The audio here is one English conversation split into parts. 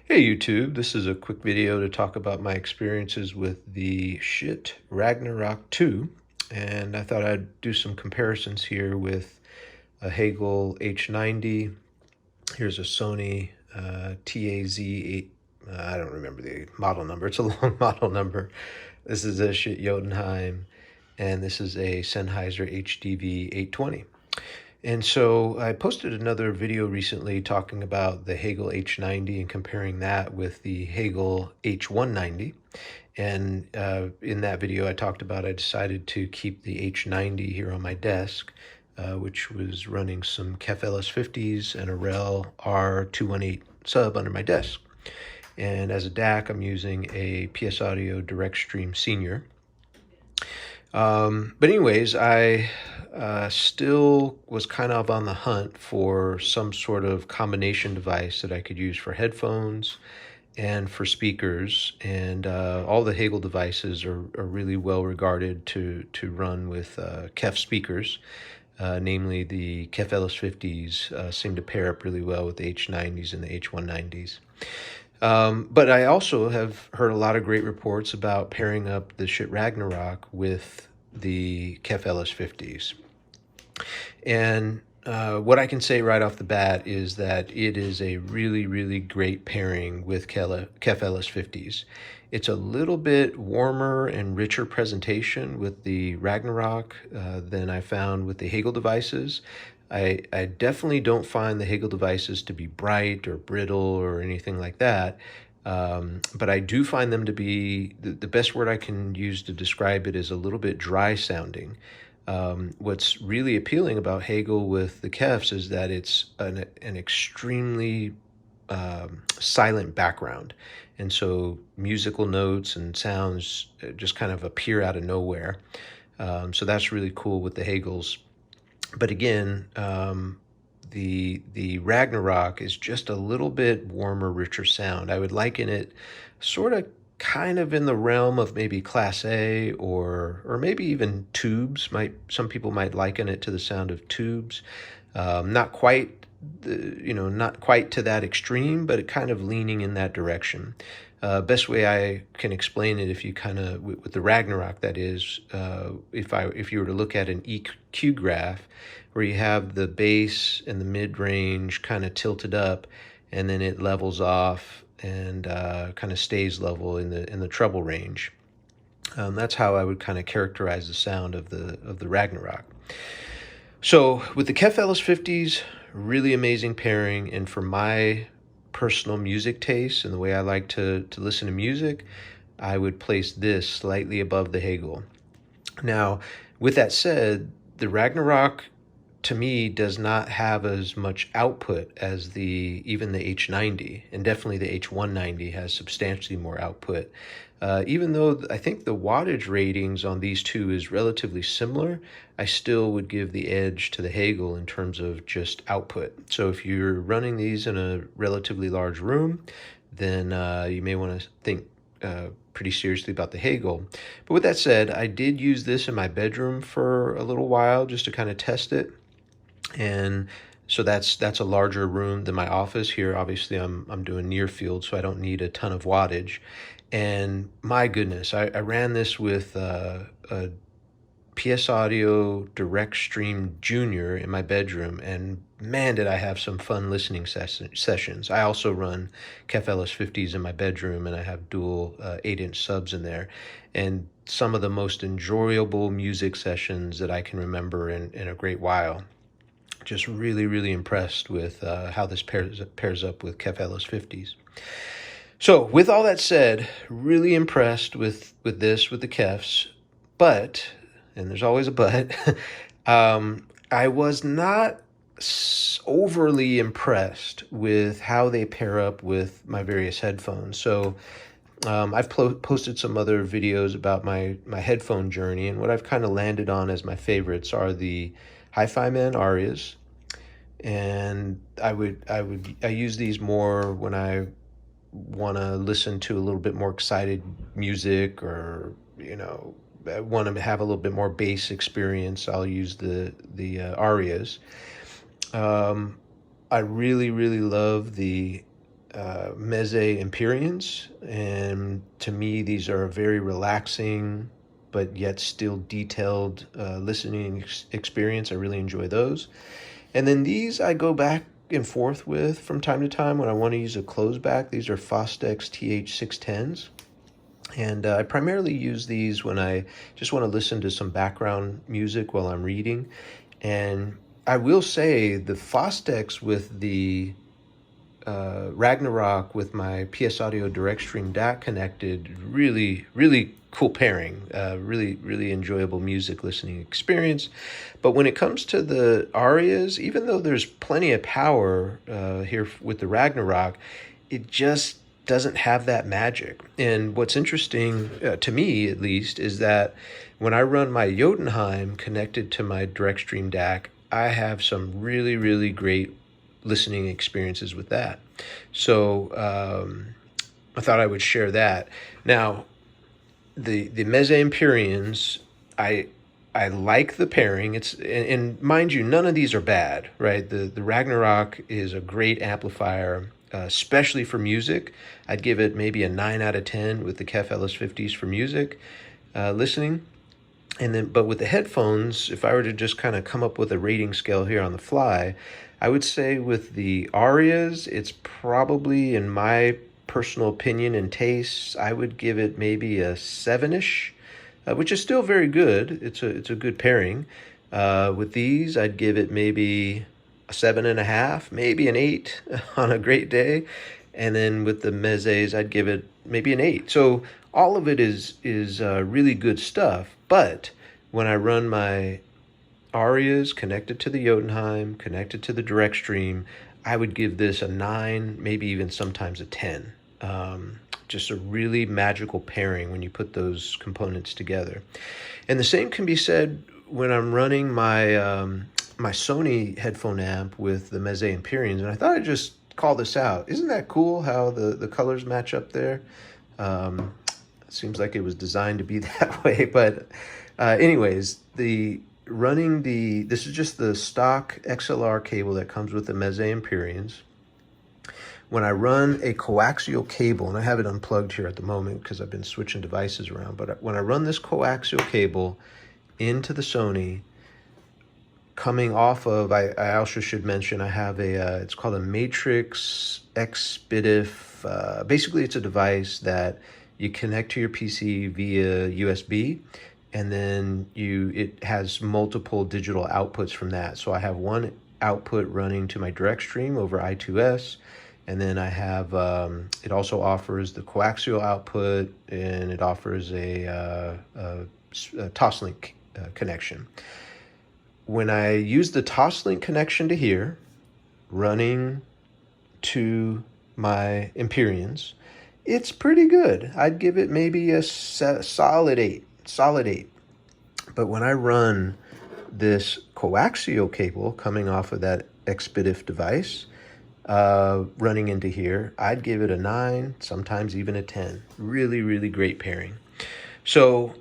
Hey YouTube, this is a quick video to talk about my experiences with the Schiit Ragnarok 2, and I thought I'd do some comparisons here with a Hegel H90. Here's a Sony TAZ8, I don't remember the model number, it's a long model number. This is a Schiit Jotunheim, and this is a Sennheiser HDV 820. And so I posted another video recently talking about the Hegel H90 and comparing that with the Hegel H190. And in that video, I talked about I decided to keep the H90 here on my desk, which was running some KEF LS50s and a REL R218 sub under my desk. And as a DAC, I'm using a PS Audio Direct Stream Senior. But anyways, I still was kind of on the hunt for some sort of combination device that I could use for headphones and for speakers. And all the Hegel devices are really well regarded to run with KEF speakers. Namely, the KEF LS50s seem to pair up really well with the H90s and the H190s. But I also have heard a lot of great reports about pairing up the Schiit Ragnarok with the KEF LS50s. And what I can say right off the bat is that it is a really, really great pairing with KEF LS50s. It's a little bit warmer and richer presentation with the Ragnarok than I found with the Hegel devices. I definitely don't find the Hegel devices to be bright or brittle or anything like that. But I do find them to be, the best word I can use to describe it is a little bit dry sounding. What's really appealing about Hegel with the KEFs is that it's an extremely silent background. And so musical notes and sounds just kind of appear out of nowhere. So that's really cool with the Hegels. But again, the Ragnarok is just a little bit warmer, richer sound. I would liken it sort of kind of in the realm of maybe Class A or maybe even tubes. Some people might liken it to the sound of tubes. Not quite not quite to that extreme, but it kind of leaning in that direction. Best way I can explain it, if you kind of with the Ragnarok, that is, if you were to look at an EQ graph where you have the bass and the mid range kind of tilted up, and then it levels off and kind of stays level in the treble range. That's how I would kind of characterize the sound of the Ragnarok. So with the KEF LS50s, really amazing pairing, and for my personal music taste and the way I like to listen to music, I would place this slightly above the Hegel. Now, with that said, the Ragnarok to me does not have as much output as even the H90, and definitely the H190 has substantially more output. Even though I think the wattage ratings on these two is relatively similar, I still would give the edge to the Hegel in terms of just output. So if you're running these in a relatively large room, then you may want to think pretty seriously about the Hegel. But with that said, I did use this in my bedroom for a little while just to kind of test it. And so that's a larger room than my office. Here, obviously, I'm doing near field, so I don't need a ton of wattage. And my goodness, I ran this with a PS Audio Direct Stream Junior in my bedroom, and man, did I have some fun listening sessions. I also run KEF LS50s in my bedroom, and I have dual 8-inch subs in there. And some of the most enjoyable music sessions that I can remember in a great while. Just really, really impressed with how this pairs up with KEF LS50s. So with all that said, really impressed with the KEFs, but, and there's always a but, I was not overly impressed with how they pair up with my various headphones. So I've posted some other videos about my headphone journey, and what I've kind of landed on as my favorites are the Hi-Fi Man Arias, and I use these more when I want to listen to a little bit more excited music, or I want to have a little bit more bass experience. I'll use the Arias. I really, really love the Meze Empyreans, and to me, these are a very relaxing but yet still detailed listening experience. I really enjoy those. And then these I go back and forth with from time to time when I want to use a close back. These are Fostex TH610s. And I primarily use these when I just want to listen to some background music while I'm reading. And I will say the Fostex with the Ragnarok with my PS Audio Direct Stream DAC connected, really, really cool pairing. Really, really enjoyable music listening experience. But when it comes to the arias, even though there's plenty of power here with the Ragnarok, it just doesn't have that magic. And what's interesting, to me at least, is that when I run my Jotunheim connected to my Direct Stream DAC, I have some really, really great listening experiences with that. So I thought I would share that. Now, the Meze Empyreans, I like the pairing. And mind you, none of these are bad, right? The Ragnarok is a great amplifier, especially for music. I'd give it maybe a 9 out of 10 with the KEF LS50s for music listening. And then, but with the headphones, if I were to just kind of come up with a rating scale here on the fly, I would say with the arias, it's probably, in my personal opinion and taste, I would give it maybe a 7-ish, which is still very good. It's a good pairing. With these, I'd give it maybe a 7.5, maybe an 8 on a great day. And then with the Mezes, I'd give it maybe an 8. So all of it is really good stuff. But when I run my arias connected to the Jotunheim, connected to the Direct Stream, I would give this a 9, maybe even sometimes a 10. Just a really magical pairing when you put those components together. And the same can be said when I'm running my my Sony headphone amp with the Meze Empyreans. And I thought I'd just call this out. Isn't that cool how the colors match up there? It seems like it was designed to be that way. But anyways, this is just the stock XLR cable that comes with the Meze Empyreans. When I run a coaxial cable, and I have it unplugged here at the moment because I've been switching devices around, but when I run this coaxial cable into the Sony, coming off of, I also should mention, I have it's called a Matrix Expedif. Basically, it's a device that you connect to your PC via USB, and then it has multiple digital outputs from that. So I have one output running to my direct stream over I2S, and then I have, it also offers the coaxial output, and it offers a Toslink connection. When I use the Toslink connection to here, running to my Empyreans, it's pretty good. I'd give it maybe a solid 8. But when I run this coaxial cable coming off of that Expedif device, running into here, I'd give it a 9, sometimes even a 10. Really, really great pairing. So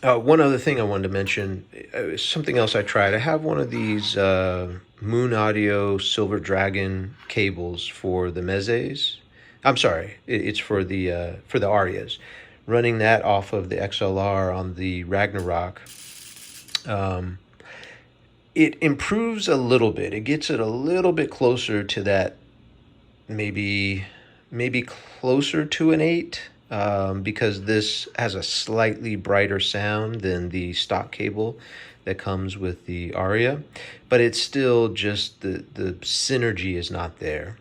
one other thing I wanted to mention, something else I tried. I have one of these Moon Audio Silver Dragon cables for the Mezes. I'm sorry, it's for the arias. Running that off of the XLR on the Ragnarok, it improves a little bit. It gets it a little bit closer to that, maybe closer to an 8, because this has a slightly brighter sound than the stock cable that comes with the Aria, but it's still just the synergy is not there.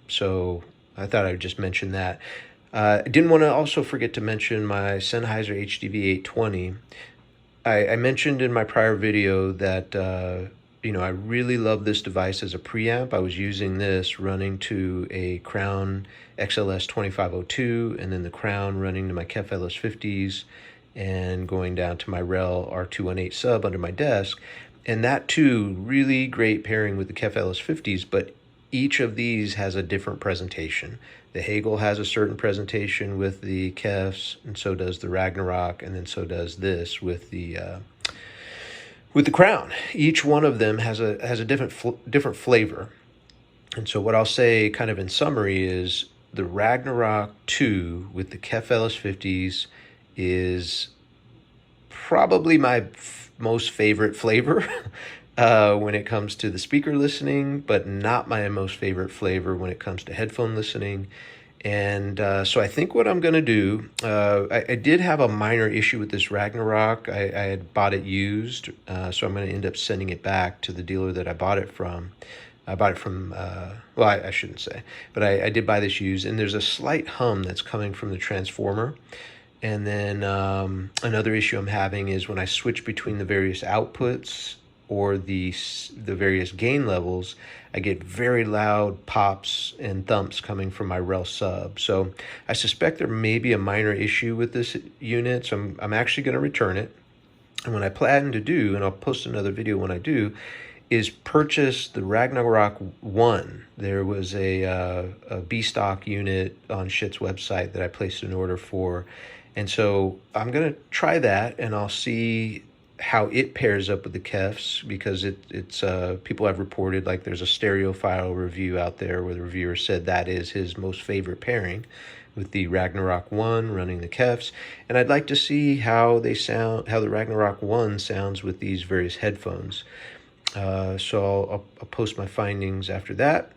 So I thought I would just mention that. I didn't want to also forget to mention my Sennheiser HDV 820. I mentioned in my prior video that I really love this device as a preamp. I was using this running to a Crown XLS 2502, and then the Crown running to my KEF LS50s, and going down to my REL R218 sub under my desk. And that too, really great pairing with the KEF LS50s, but each of these has a different presentation. The Hegel has a certain presentation with the KEFs, and so does the Ragnarok, and then so does this with the Crown. Each one of them has a different flavor. And so what I'll say kind of in summary is the Ragnarok 2 with the KEF LS50s is probably my most favorite flavor when it comes to the speaker listening, but not my most favorite flavor when it comes to headphone listening. And so I think what I'm going to do, I did have a minor issue with this Ragnarok. I had bought it used, so I'm going to end up sending it back to the dealer that I bought it from. I bought it from, well, I shouldn't say, but I did buy this used, and there's a slight hum that's coming from the transformer. And then another issue I'm having is when I switch between the various outputs or the various gain levels, I get very loud pops and thumps coming from my rel sub. So I suspect there may be a minor issue with this unit, so I'm actually going to return it. And what I plan to do, and I'll post another video when I do, is purchase the Ragnarok 1. There was a B-stock unit on Schiit's website that I placed an order for. And so I'm going to try that, and I'll see how it pairs up with the KEFs, because it's people have reported, like there's a stereophile review out there where the reviewer said that is his most favorite pairing, with the Ragnarok 1 running the KEFs. And I'd like to see how they sound, how the Ragnarok 1 sounds with these various headphones. So I'll post my findings after that.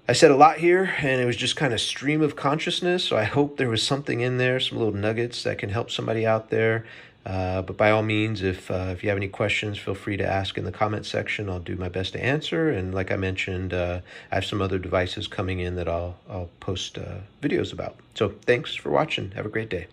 I said a lot here, and it was just kind of stream of consciousness, so I hope there was something in there, some little nuggets that can help somebody out there. But by all means, if you have any questions, feel free to ask in the comment section. I'll do my best to answer. And like I mentioned, I have some other devices coming in that I'll post videos about. So thanks for watching. Have a great day.